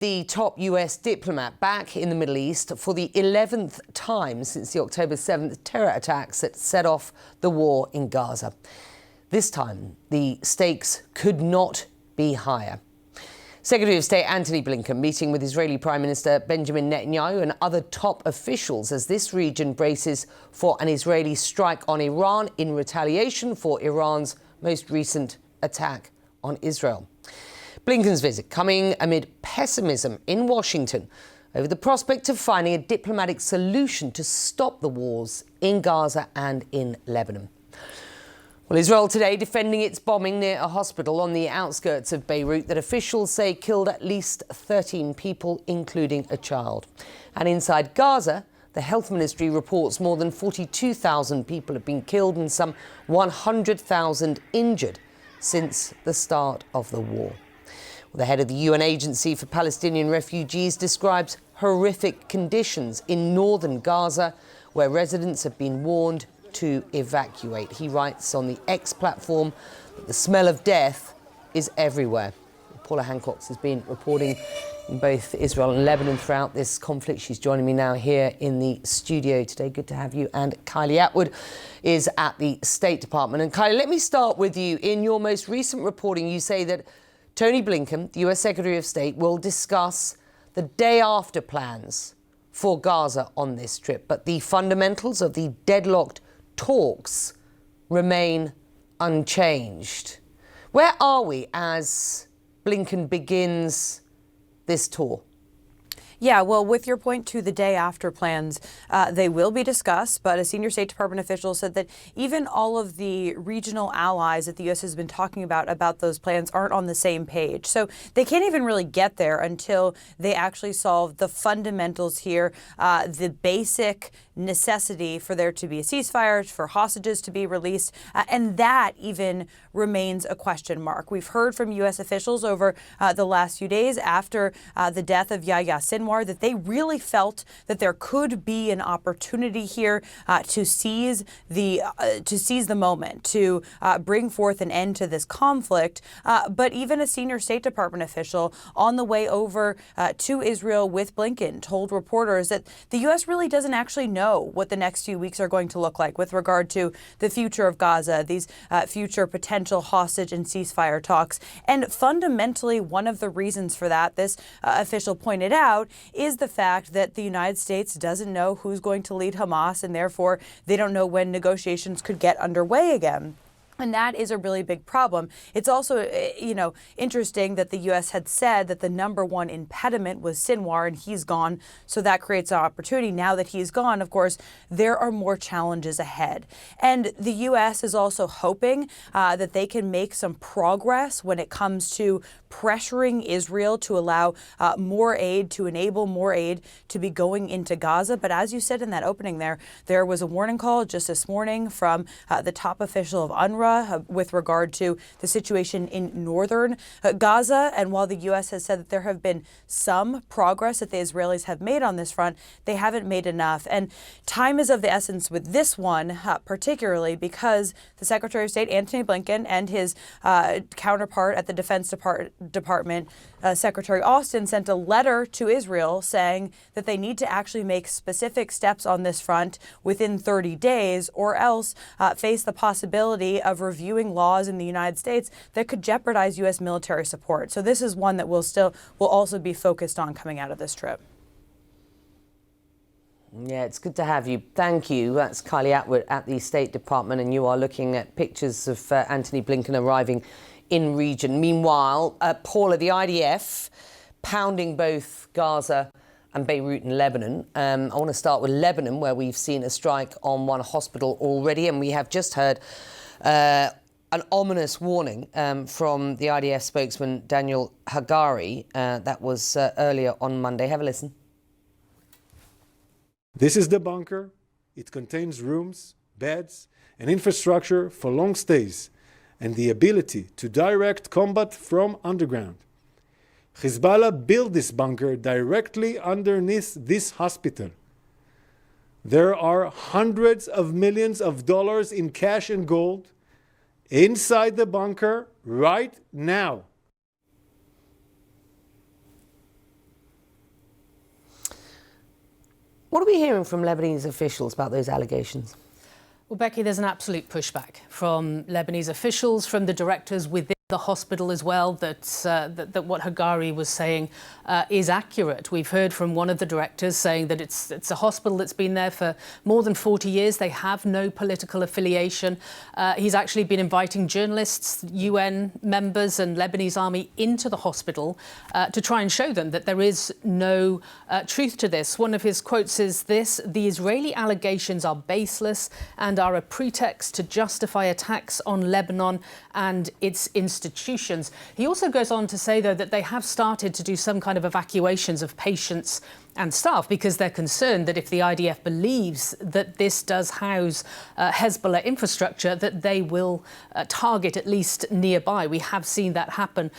The top US diplomat back in the Middle East for the 11th time since the October 7th terror attacks that set off the war in Gaza. This time, the stakes could not be higher. Secretary of State Antony Blinken meeting with Israeli Prime Minister Benjamin Netanyahu and other top officials as this region braces for an Israeli strike on Iran in retaliation for Iran's most recent attack on Israel. Blinken's visit coming amid pessimism in Washington over the prospect of finding a diplomatic solution to stop the wars in Gaza and in Lebanon. Well, Israel today defending its bombing near a hospital on the outskirts of Beirut that officials say killed at least 13 people, including a child. And inside Gaza, the health ministry reports more than 42,000 people have been killed and some 100,000 injured since the start of the war. The head of the UN Agency for Palestinian Refugees describes horrific conditions in northern Gaza, where residents have been warned to evacuate. He writes on the X platform that the smell of death is everywhere. Paula Hancock has been reporting in both Israel and Lebanon throughout this conflict. She's joining me now here in the studio today. Good to have you. And Kylie Atwood is at the State Department. And Kylie, let me start with you. In your most recent reporting, you say that Tony Blinken, the US Secretary of State, will discuss the day after plans for Gaza on this trip. But the fundamentals of the deadlocked talks remain unchanged. Where are we as Blinken begins this tour? Yeah, well, with your point to the day after plans, they will be discussed, but a senior State Department official said that even all of the regional allies that the U.S. has been talking about those plans aren't on the same page. So they can't even really get there until they actually solve the fundamentals here, the basic necessity for there to be a ceasefire, for hostages to be released, and that even remains a question mark. We've heard from U.S. officials over the last few days after the death of Yahya Sinwar that they really felt that there could be an opportunity here to seize the moment, to bring forth an end to this conflict. But even a senior State Department official on the way over to Israel with Blinken told reporters that the U.S. really doesn't actually know what the next few weeks are going to look like with regard to the future of Gaza, these future potential hostage and ceasefire talks. And fundamentally, one of the reasons for that, this official pointed out, is the fact that the United States doesn't know who's going to lead Hamas, and therefore they don't know when negotiations could get underway again. And that is a really big problem. It's also, interesting that the U.S. had said that the number one impediment was Sinwar, and he's gone. So that creates an opportunity. Now that he's gone, of course, there are more challenges ahead. And the U.S. is also hoping that they can make some progress when it comes to pressuring Israel to allow more aid, to enable more aid to be going into Gaza. But as you said in that opening there was a warning call just this morning from the top official of UNRWA with regard to the situation in northern Gaza. And while the U.S. has said that there have been some progress that the Israelis have made on this front, they haven't made enough. And time is of the essence with this one, particularly because the Secretary of State, Antony Blinken, and his counterpart at the Defense Department, Secretary Austin, sent a letter to Israel saying that they need to actually make specific steps on this front within 30 days or else face the possibility of reviewing laws in the United States that could jeopardize U.S. military support. So this is one that will also be focused on coming out of this trip. Yeah, it's good to have you. Thank you. That's Kylie Atwood at the State Department, and you are looking at pictures of Antony Blinken arriving in region. Meanwhile, Paula, the IDF pounding both Gaza and Beirut and Lebanon. I want to start with Lebanon, where we've seen a strike on one hospital already, and we have just heard an ominous warning from the IDF spokesman Daniel Hagari. That was earlier on Monday. Have a listen. This is the bunker. It contains rooms, beds, and infrastructure for long stays, and the ability to direct combat from underground. Hezbollah built this bunker directly underneath this hospital. There are hundreds of millions of dollars in cash and gold inside the bunker right now. we hearing from Lebanese officials about those allegations? Well, Becky, there's an absolute pushback from Lebanese officials, from the directors within the hospital as well, that what Hagari was saying is accurate. We've heard from one of the directors saying that it's a hospital that's been there for more than 40 years. They have no political affiliation. He's actually been inviting journalists, UN members and Lebanese army into the hospital to try and show them that there is no truth to this. One of his quotes is this: "The Israeli allegations are baseless and are a pretext to justify attacks on Lebanon and its institutions." He also goes on to say, though, that they have started to do some kind of evacuations of patients and staff because they're concerned that if the IDF believes that this does house Hezbollah infrastructure, that they will target at least nearby. We have seen that happen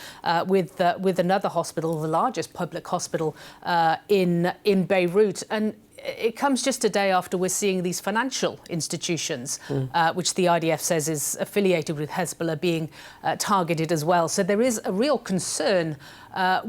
with another hospital, the largest public hospital in Beirut. And it comes just a day after we're seeing these financial institutions, which the IDF says is affiliated with Hezbollah, being targeted as well. So there is a real concern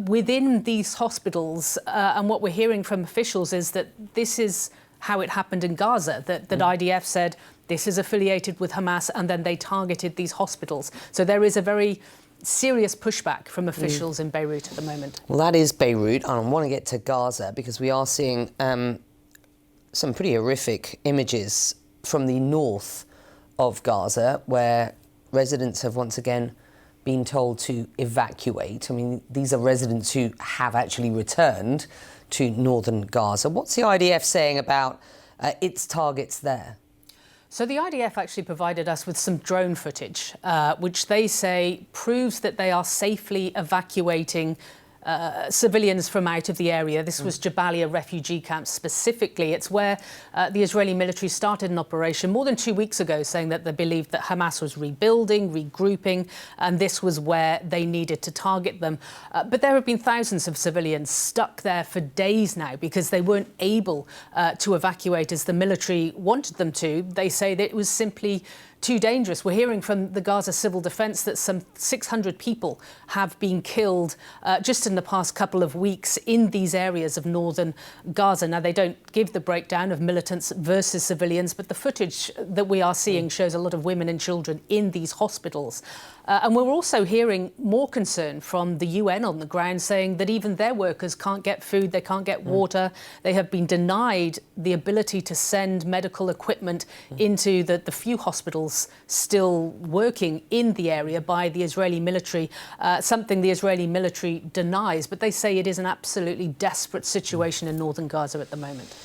within these hospitals. And what we're hearing from officials is that this is how it happened in Gaza, that IDF said this is affiliated with Hamas, and then they targeted these hospitals. So there is a very serious pushback from officials in Beirut at the moment. Well, that is Beirut, and I want to get to Gaza because we are seeing some pretty horrific images from the north of Gaza, where residents have once again been told to evacuate. I mean, these are residents who have actually returned to northern Gaza. What's the IDF saying about its targets there? So the IDF actually provided us with some drone footage, which they say proves that they are safely evacuating civilians from out of the area. This was Jabalia refugee camp specifically. It's where the Israeli military started an operation more than 2 weeks ago, saying that they believed that Hamas was rebuilding, regrouping, and this was where they needed to target them. But there have been thousands of civilians stuck there for days now because they weren't able to evacuate as the military wanted them to. They say that it was simply too dangerous. We're hearing from the Gaza Civil Defense that some 600 people have been killed just in the past couple of weeks in these areas of northern Gaza. Now, they don't give the breakdown of militants versus civilians, but the footage that we are seeing shows a lot of women and children in these hospitals. And we're also hearing more concern from the UN on the ground, saying that even their workers can't get food, they can't get water. They have been denied the ability to send medical equipment into the few hospitals still working in the area by the Israeli military, something the Israeli military denies. But they say it is an absolutely desperate situation in northern Gaza at the moment.